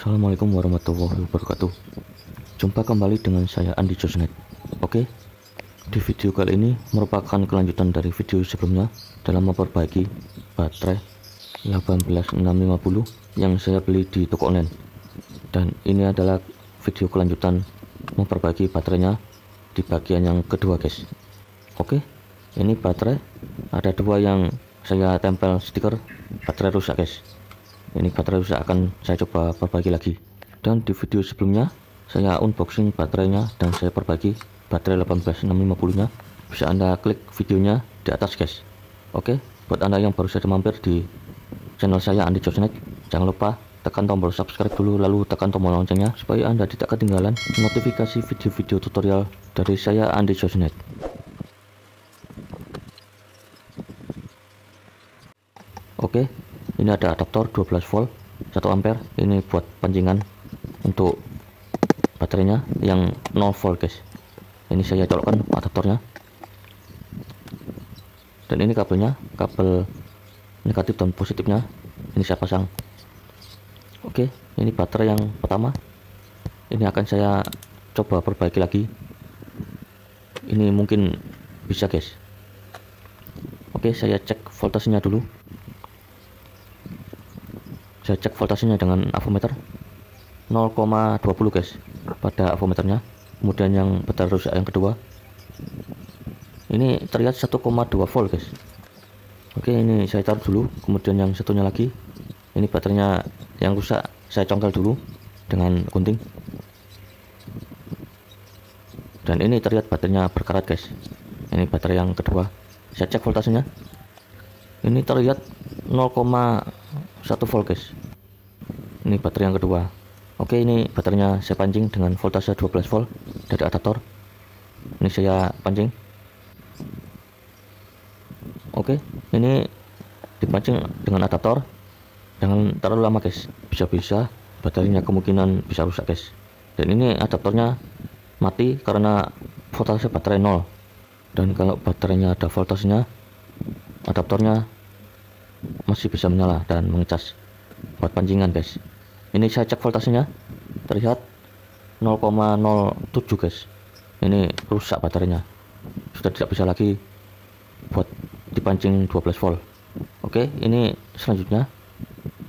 Assalamualaikum warahmatullahi wabarakatuh. Jumpa kembali dengan saya Andi Josnet. Oke, di video kali ini merupakan kelanjutan dari video sebelumnya dalam memperbaiki baterai 18650 yang saya beli di toko online. Dan ini adalah video kelanjutan memperbaiki baterainya di bagian yang kedua, guys. Oke, ini baterai ada dua yang saya tempel stiker baterai rusak, guys. Ini baterai rusak akan saya coba perbaiki lagi. Dan di video sebelumnya saya unboxing baterainya dan saya perbaiki baterai 18650 nya. Bisa Anda klik videonya di atas, guys. Oke, buat Anda yang baru saja mampir di channel saya Andi Josnet, jangan lupa tekan tombol subscribe dulu, lalu tekan tombol loncengnya supaya Anda tidak ketinggalan notifikasi video-video tutorial dari saya Andi Josnet. Oke, ini ada adaptor 12 volt 1 ampere. Ini buat pancingan untuk baterainya yang 0 volt, guys. Ini saya colokkan adaptornya. Dan ini kabelnya, kabel negatif dan positifnya ini saya pasang. Oke, ini baterai yang pertama. Ini akan saya coba perbaiki lagi. Ini mungkin bisa, guys. Oke, saya cek voltasenya dulu. Saya cek voltasenya dengan avometer 0,20, guys, pada avometernya. Kemudian yang baterai rusak yang kedua ini terlihat 1,2 volt, guys. Oke, ini saya taruh dulu. Kemudian yang satunya lagi, ini baterainya yang rusak, saya congkel dulu dengan gunting. Dan ini terlihat baterainya berkarat, guys. Ini baterai yang kedua, saya cek voltasenya. Ini terlihat 0,1 volt, guys. Ini baterai yang kedua. Oke, ini baterainya saya pancing dengan voltase 12 volt dari adaptor. Ini saya pancing. Oke, ini dipancing dengan adaptor. Jangan terlalu lama, guys. Bisa-bisa baterainya kemungkinan bisa rusak, guys. Dan ini adaptornya mati karena voltase baterai 0. Dan kalau baterainya ada voltasenya, adaptornya masih bisa menyala dan mengecas buat pancingan, guys. Ini saya cek voltasenya, terlihat 0,07, guys. Ini rusak baterainya, sudah tidak bisa lagi buat dipancing 12 volt. Oke, ini selanjutnya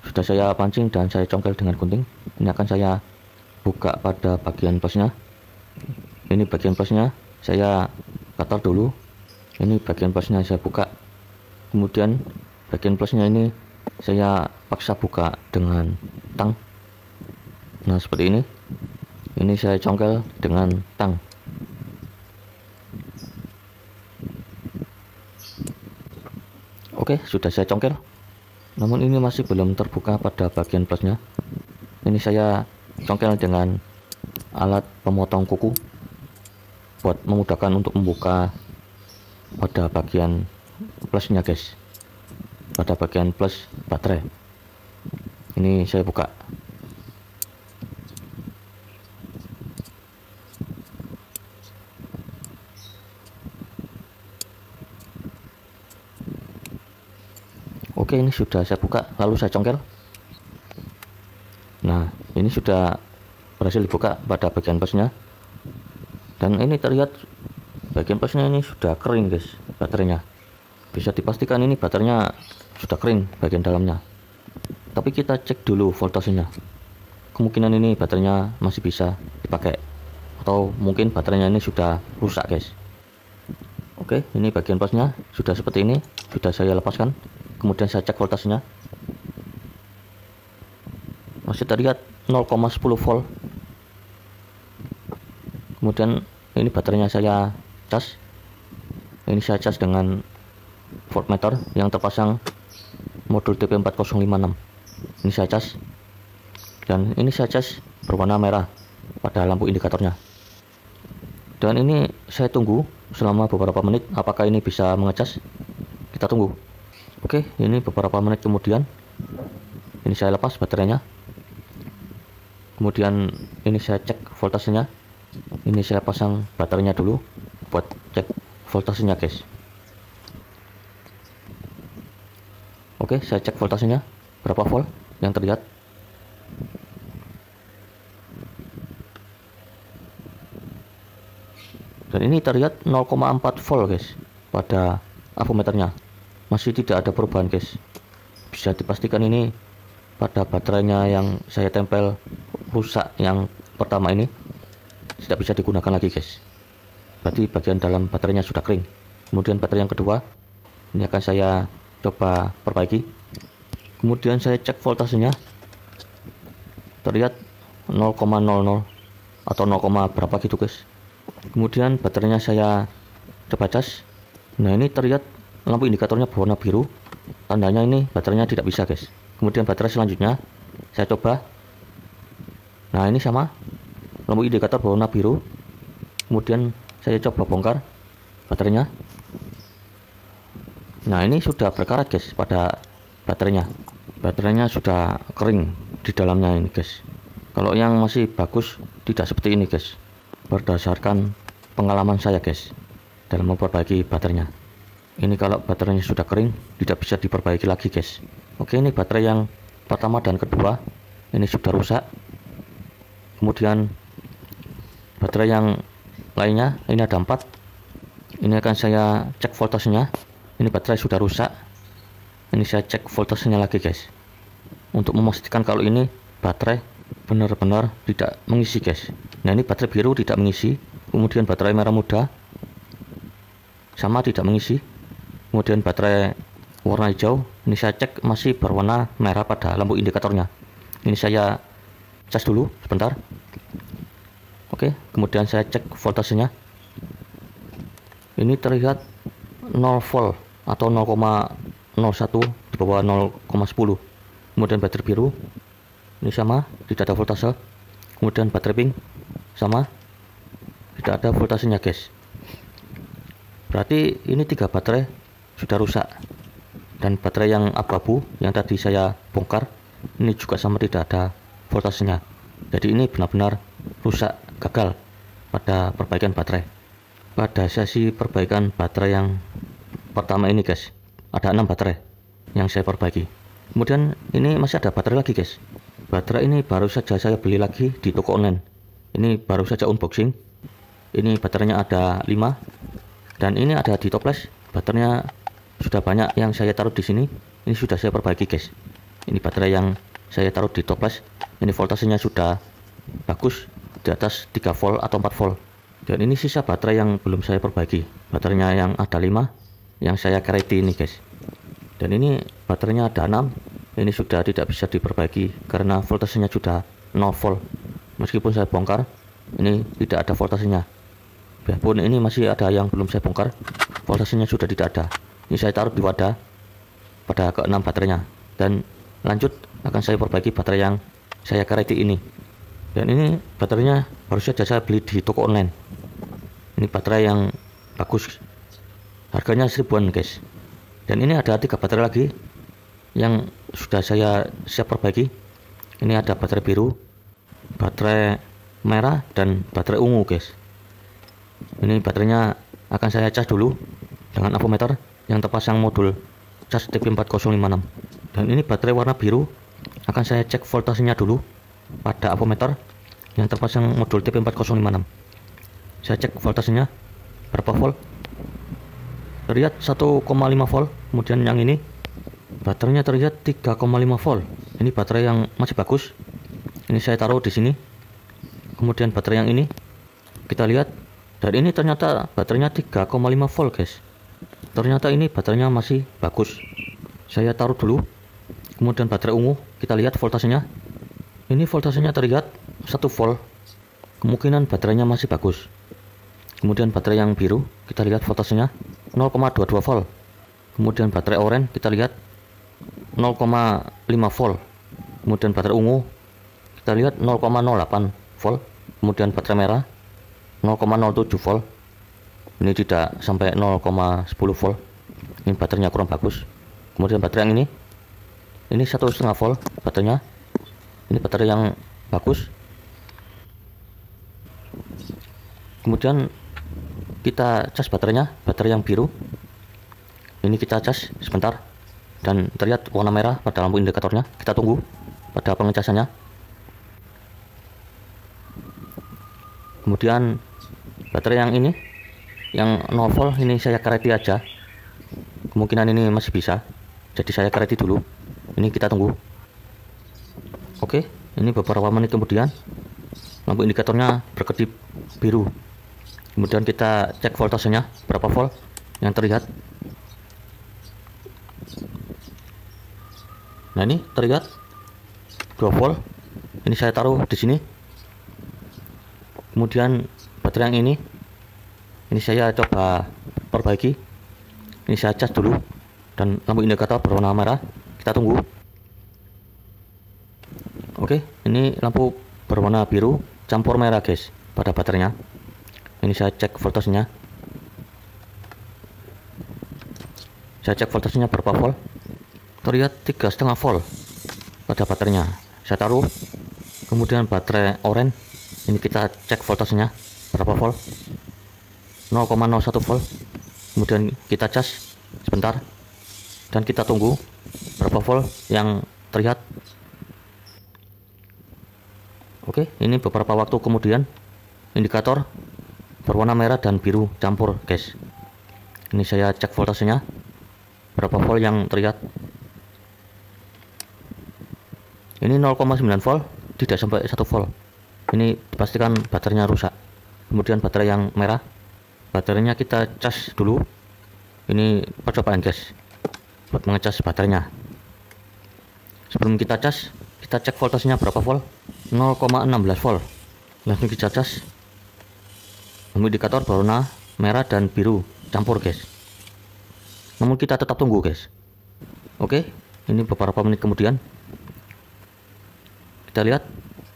sudah saya pancing dan saya congkel dengan gunting. Ini akan saya buka pada bagian plusnya. Ini bagian plusnya saya katar dulu. Ini bagian plusnya saya buka. Kemudian bagian plusnya ini saya paksa buka dengan tang. Nah, seperti ini. Ini saya congkel dengan tang. Oke, sudah saya congkel. Namun ini masih belum terbuka pada bagian plusnya. Ini saya congkel dengan alat pemotong kuku buat memudahkan untuk membuka pada bagian plusnya, guys. Pada bagian plus baterai ini saya buka. Oke, ini sudah saya buka, lalu saya congkel. Nah, ini sudah berhasil dibuka pada bagian plusnya. Dan ini terlihat bagian plusnya ini sudah kering, guys, baterainya. Bisa dipastikan ini baterainya sudah kering bagian dalamnya. Tapi kita cek dulu voltasenya. Kemungkinan ini baterainya masih bisa dipakai, atau mungkin baterainya ini sudah rusak, guys. Oke, ini bagian plusnya sudah seperti ini, sudah saya lepaskan. Kemudian saya cek voltasenya, masih terlihat 0,10 volt. Kemudian ini baterainya saya cas. Ini saya cas dengan voltmeter yang terpasang modul TP4056. Ini saya cas, dan ini saya cas berwarna merah pada lampu indikatornya. Dan ini saya tunggu selama beberapa menit apakah ini bisa mengecas. Kita tunggu. Oke, ini beberapa menit kemudian ini saya lepas baterainya. Kemudian ini saya cek voltasenya. Ini saya pasang baterainya dulu buat cek voltasenya, guys. Oke, saya cek voltasenya berapa volt yang terlihat. Dan ini terlihat 0,4 volt guys pada avometernya, masih tidak ada perubahan guys. Bisa dipastikan ini pada baterainya yang saya tempel rusak yang pertama ini tidak bisa digunakan lagi guys. Berarti bagian dalam baterainya sudah kering. Kemudian baterai yang kedua ini akan saya coba perbaiki. Kemudian saya cek voltasenya, terlihat 0,00 atau 0, berapa gitu guys. Kemudian baterainya saya coba cas. Nah ini terlihat lampu indikatornya berwarna biru, tandanya ini baterainya tidak bisa guys. Kemudian baterai selanjutnya saya coba. Nah ini sama, lampu indikator berwarna biru. Kemudian saya coba bongkar baterainya. Nah ini sudah berkarat guys pada baterainya. Baterainya sudah kering di dalamnya ini guys. Kalau yang masih bagus tidak seperti ini guys, berdasarkan pengalaman saya guys dalam memperbaiki baterainya. Ini kalau baterainya sudah kering tidak bisa diperbaiki lagi guys. Oke, ini baterai yang pertama dan kedua ini sudah rusak. Kemudian baterai yang lainnya ini ada 4. Ini akan saya cek voltasenya. Ini baterai sudah rusak. Ini saya cek voltasenya lagi guys, untuk memastikan kalau ini baterai benar-benar tidak mengisi guys. Nah ini baterai biru tidak mengisi. Kemudian baterai merah muda sama tidak mengisi. Kemudian baterai warna hijau ini saya cek masih berwarna merah pada lampu indikatornya. Ini saya cas dulu sebentar. Oke, kemudian saya cek voltasenya. Ini terlihat 0 volt atau 0,01 di bawah 0,10. Kemudian baterai biru ini sama, tidak ada voltase. Kemudian baterai pink sama, tidak ada voltasenya guys. Berarti ini 3 baterai sudah rusak. Dan baterai yang abu-abu yang tadi saya bongkar ini juga sama, tidak ada voltasenya. Jadi ini benar-benar rusak, gagal pada perbaikan baterai. Pada sesi perbaikan baterai yang pertama ini guys, ada 6 baterai yang saya perbaiki. Kemudian ini masih ada baterai lagi guys. Baterai ini baru saja saya beli lagi di toko online. Ini baru saja unboxing. Ini baterainya ada 5. Dan ini ada di toples. Baterainya sudah banyak yang saya taruh di sini. Ini sudah saya perbaiki guys. Ini baterai yang saya taruh di toples. Ini voltasenya sudah bagus, di atas 3 volt atau 4 volt. Dan ini sisa baterai yang belum saya perbaiki. Baterainya yang ada 5 yang saya kereti ini guys. Dan ini baterainya ada 6. Ini sudah tidak bisa diperbaiki karena voltasenya sudah 0 volt. Meskipun saya bongkar, ini tidak ada voltasenya. Biarpun ini masih ada yang belum saya bongkar, voltasenya sudah tidak ada. Ini saya taruh di wadah pada ke-6 baterainya. Dan lanjut akan saya perbaiki baterai yang saya kereti ini. Dan ini baterainya baru saja saya beli di toko online. Ini baterai yang bagus, harganya 1000-an guys. Dan ini ada 3 baterai lagi yang sudah saya siap perbaiki. Ini ada baterai biru, baterai merah, dan baterai ungu guys. Ini baterainya akan saya cas dulu dengan avometer yang terpasang modul cas TP4056. Dan ini baterai warna biru akan saya cek voltasenya dulu pada avometer yang terpasang modul TP4056. Saya cek voltasenya berapa volt. Terlihat 1,5 volt. Kemudian yang ini baterainya terlihat 3,5 volt. Ini baterai yang masih bagus. Ini saya taruh di sini. Kemudian baterai yang ini kita lihat, dan ini ternyata baterainya 3,5 volt guys. Ternyata ini baterainya masih bagus. Saya taruh dulu. Kemudian baterai ungu kita lihat voltasenya. Ini voltasenya terlihat 1 volt. Kemungkinan baterainya masih bagus. Kemudian baterai yang biru kita lihat voltasenya 0,22 volt. Kemudian baterai oranye kita lihat 0,5 volt. Kemudian baterai ungu kita lihat 0,08 volt. Kemudian baterai merah 0,07 volt. Ini tidak sampai 0,10 volt. Ini baterainya kurang bagus. Kemudian baterai yang ini 1,5 volt baterainya. Ini baterai yang bagus. Kemudian kita cas baterainya, baterai yang biru. Ini kita cas sebentar dan terlihat warna merah pada lampu indikatornya. Kita tunggu pada pengecasannya. Kemudian baterai yang ini yang 0 volt ini saya kareti aja, kemungkinan ini masih bisa, jadi saya kareti dulu. Ini kita tunggu. Oke, ini beberapa menit kemudian lampu indikatornya berkedip biru. Kemudian kita cek voltasenya berapa volt yang terlihat. Nah, ini terlihat 2 volt. Ini saya taruh di sini. Kemudian baterai yang ini saya coba perbaiki. Ini saya cas dulu dan lampu indikator berwarna merah. Kita tunggu. Oke, ini lampu berwarna biru campur merah guys pada baterainya. Ini saya cek voltasenya. Saya cek voltasenya berapa volt. Terlihat 3,5 volt pada baterainya. Saya taruh. Kemudian baterai oranye, ini kita cek voltasenya berapa volt. 0,01 volt. Kemudian kita cas sebentar dan kita tunggu berapa volt yang terlihat. Oke, ini beberapa waktu kemudian indikator berwarna merah dan biru campur guys. Ini saya cek voltasenya berapa volt yang terlihat. Ini 0,9 volt, tidak sampai 1 volt. Ini dipastikan baterainya rusak. Kemudian baterai yang merah, baterainya kita cas dulu. Ini percobaan guys buat mengecas baterainya. Sebelum kita cas, kita cek voltasenya berapa volt. 0,16 volt. Langsung kita cas. Lampu indikator berwarna merah dan biru campur guys. Namun kita tetap tunggu guys. Oke, ini beberapa menit kemudian kita lihat,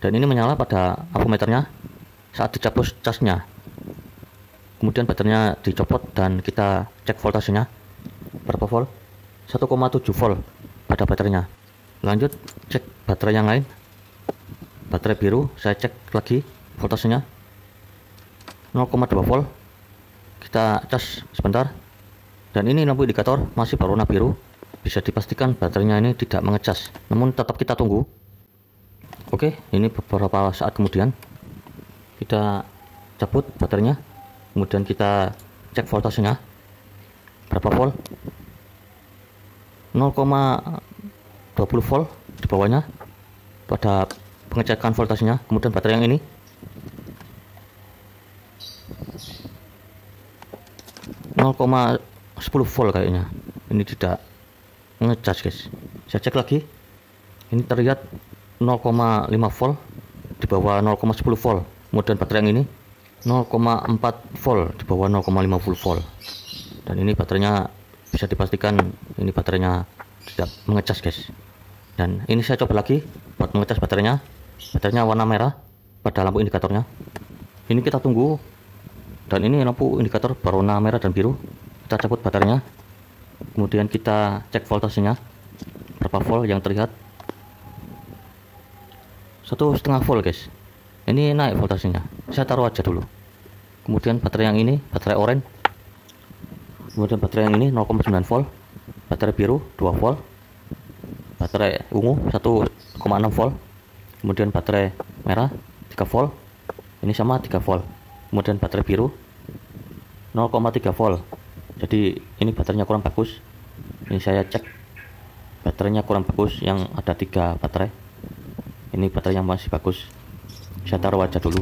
dan ini menyala pada avometernya saat dicabut casnya. Kemudian baterainya dicopot dan kita cek voltasenya berapa volt. 1,7 volt pada baterainya. Lanjut cek baterai yang lain. Baterai biru saya cek lagi voltasenya 0,2 volt. Kita cas sebentar, dan ini lampu indikator masih berwarna biru. Bisa dipastikan baterainya ini tidak mengecas, namun tetap kita tunggu. Oke, ini beberapa saat kemudian kita cabut baterainya. Kemudian kita cek voltasenya berapa volt. 0,20 volt di bawahnya pada pengecekan voltasenya. Kemudian baterai yang ini (0,10 volt kayaknya. Ini tidak ngecas guys. Saya cek lagi. Ini terlihat 0,5 volt di bawah 0,10 volt. Kemudian baterai yang ini 0,4 volt di bawah 0,50 volt. Dan ini baterainya bisa dipastikan ini baterainya tidak mengecas guys. Dan ini saya coba lagi buat mengecas baterainya. Baterainya warna merah pada lampu indikatornya. Ini kita tunggu, dan ini lampu indikator berwarna merah dan biru. Kita cabut baterainya. Kemudian kita cek voltasenya berapa volt yang terlihat. 1,5 volt guys. Ini naik voltasenya. Saya taruh aja dulu. Kemudian baterai yang ini, baterai oranye. Kemudian baterai yang ini 0,9 volt. Baterai biru 2 volt. Baterai ungu 1,6 volt. Kemudian baterai merah 3 volt. Ini sama 3 volt. Kemudian baterai biru 0,3 volt. Jadi ini baterainya kurang bagus. Ini saya cek baterainya kurang bagus, yang ada 3 baterai. Ini baterai yang masih bagus. Saya taruh aja dulu.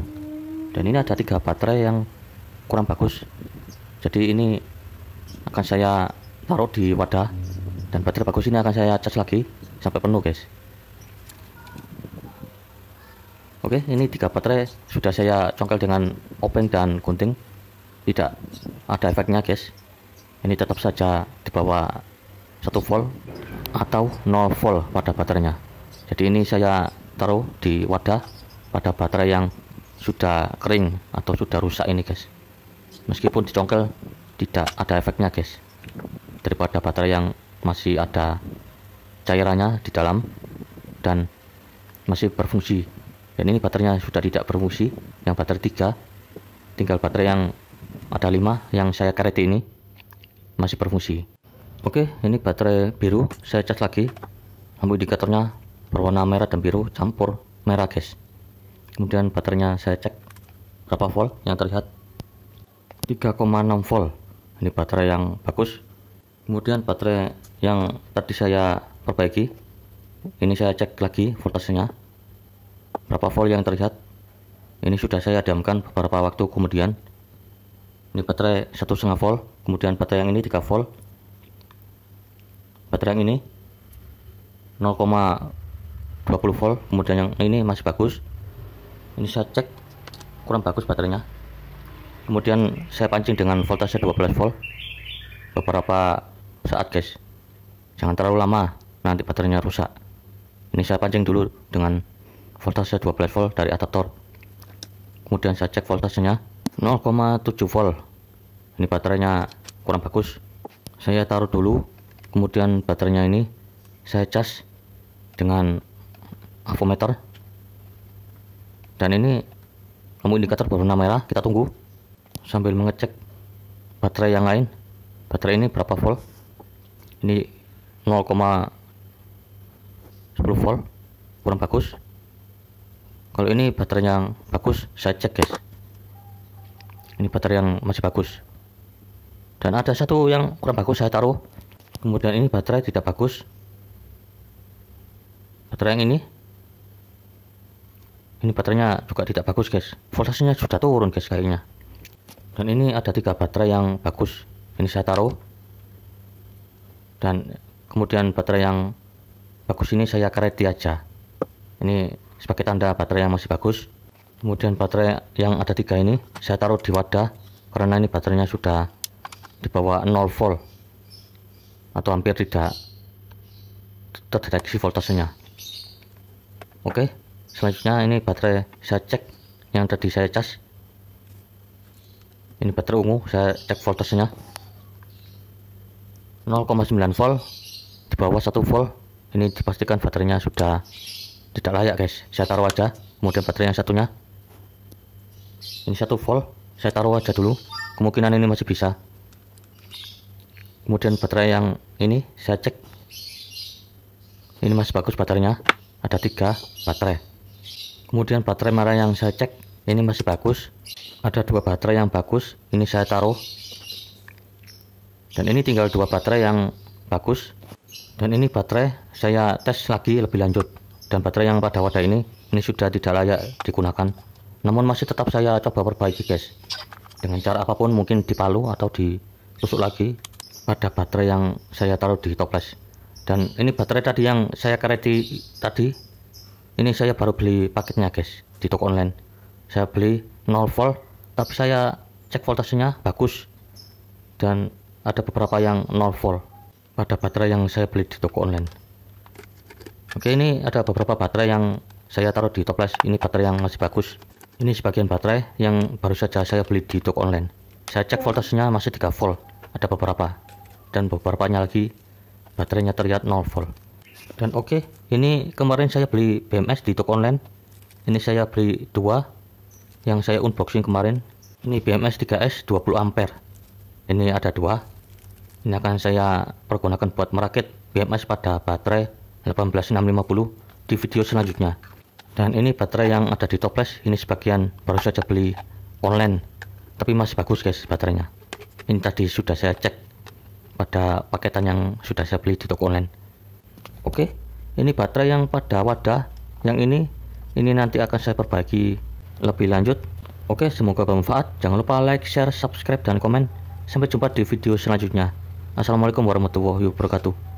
Dan ini ada 3 baterai yang kurang bagus. Jadi ini akan saya taruh di wadah, dan baterai bagus ini akan saya cas lagi sampai penuh guys. Oke, ini 3 baterai sudah saya congkel dengan obeng dan gunting. Tidak ada efeknya guys. Ini tetap saja di bawah 1 volt atau 0 volt pada baterainya. Jadi ini saya taruh di wadah pada baterai yang sudah kering atau sudah rusak ini guys. Meskipun dicongkel tidak ada efeknya guys, daripada baterai yang masih ada cairannya di dalam dan masih berfungsi. Dan ini baterainya sudah tidak berfungsi, yang baterai 3. Tinggal baterai yang ada 5 yang saya kareti ini masih berfungsi. Oke, ini baterai biru saya cas lagi. Lampu indikatornya berwarna merah dan biru campur merah guys. Kemudian baterainya saya cek berapa volt yang terlihat. 3,6 volt. Ini baterai yang bagus. Kemudian baterai yang tadi saya perbaiki, ini saya cek lagi voltasenya berapa volt yang terlihat. Ini sudah saya diamkan beberapa waktu kemudian. Ini baterai 1,5 volt, kemudian baterai yang ini 3 volt, baterai yang ini 0,20 volt, kemudian yang ini masih bagus. Ini saya cek kurang bagus baterainya. Kemudian saya pancing dengan voltase 12 volt beberapa saat guys, jangan terlalu lama nanti baterainya rusak. Ini saya pancing dulu dengan voltase 12 volt dari adaptor. Kemudian saya cek voltasenya 0,7 volt. Ini baterainya kurang bagus, saya taruh dulu. Kemudian baterainya ini saya cas dengan avometer, dan ini lampu indikator berwarna merah. Kita tunggu sambil mengecek baterai yang lain. Baterai ini berapa volt? Ini 0,10 volt, kurang bagus. Kalau ini baterai yang bagus, saya cek guys, ini baterai yang masih bagus. Dan ada satu yang kurang bagus, saya taruh. Kemudian ini baterai tidak bagus, baterai yang ini baterainya juga tidak bagus guys, voltasenya sudah turun guys kayaknya. Dan ini ada 3 baterai yang bagus, ini saya taruh. Dan kemudian baterai yang bagus ini saya kareti aja, ini sebagai tanda baterai yang masih bagus. Kemudian baterai yang ada 3 ini saya taruh di wadah, karena ini baterainya sudah di bawah 0 volt atau hampir tidak terdeteksi voltasenya. Oke, selanjutnya ini baterai saya cek yang tadi saya cas. Ini baterai ungu, saya cek voltasenya 0,9 volt, di bawah 1 volt. Ini dipastikan baterainya sudah tidak layak guys, saya taruh aja. Kemudian baterai yang satunya ini 1 volt, saya taruh aja dulu, kemungkinan ini masih bisa. Kemudian baterai yang ini saya cek, ini masih bagus baterainya, ada 3 baterai. Kemudian baterai merah yang saya cek, ini masih bagus, ada 2 baterai yang bagus, ini saya taruh. Dan ini tinggal 2 baterai yang bagus. Dan ini baterai saya tes lagi lebih lanjut, dan baterai yang pada wadah ini sudah tidak layak digunakan. Namun masih tetap saya coba perbaiki guys, dengan cara apapun, mungkin dipalu atau ditusuk lagi pada baterai yang saya taruh di toples. Dan ini baterai tadi yang saya kareti tadi, ini saya baru beli paketnya guys di toko online. Saya beli 0 volt, tapi saya cek voltasenya bagus, dan ada beberapa yang 0 volt pada baterai yang saya beli di toko online. Oke, ini ada beberapa baterai yang saya taruh di toples, ini baterai yang masih bagus. Ini sebagian baterai yang baru saja saya beli di toko online. Saya cek voltasenya masih 3 volt, ada beberapa, dan beberapanya lagi baterainya terlihat 0 volt. Dan oke, ini kemarin saya beli BMS di toko online. Ini saya beli 2 yang saya unboxing kemarin. Ini BMS 3S 20 ampere. Ini ada 2. Ini akan saya pergunakan buat merakit BMS pada baterai 18650 di video selanjutnya. Dan ini baterai yang ada di toples, ini sebagian baru saja beli online, tapi masih bagus guys baterainya. Ini tadi sudah saya cek pada paketan yang sudah saya beli di toko online. Oke, ini baterai yang pada wadah yang ini nanti akan saya perbaiki lebih lanjut. Oke, semoga bermanfaat. Jangan lupa like, share, subscribe, dan komen. Sampai jumpa di video selanjutnya. Assalamualaikum warahmatullahi wabarakatuh.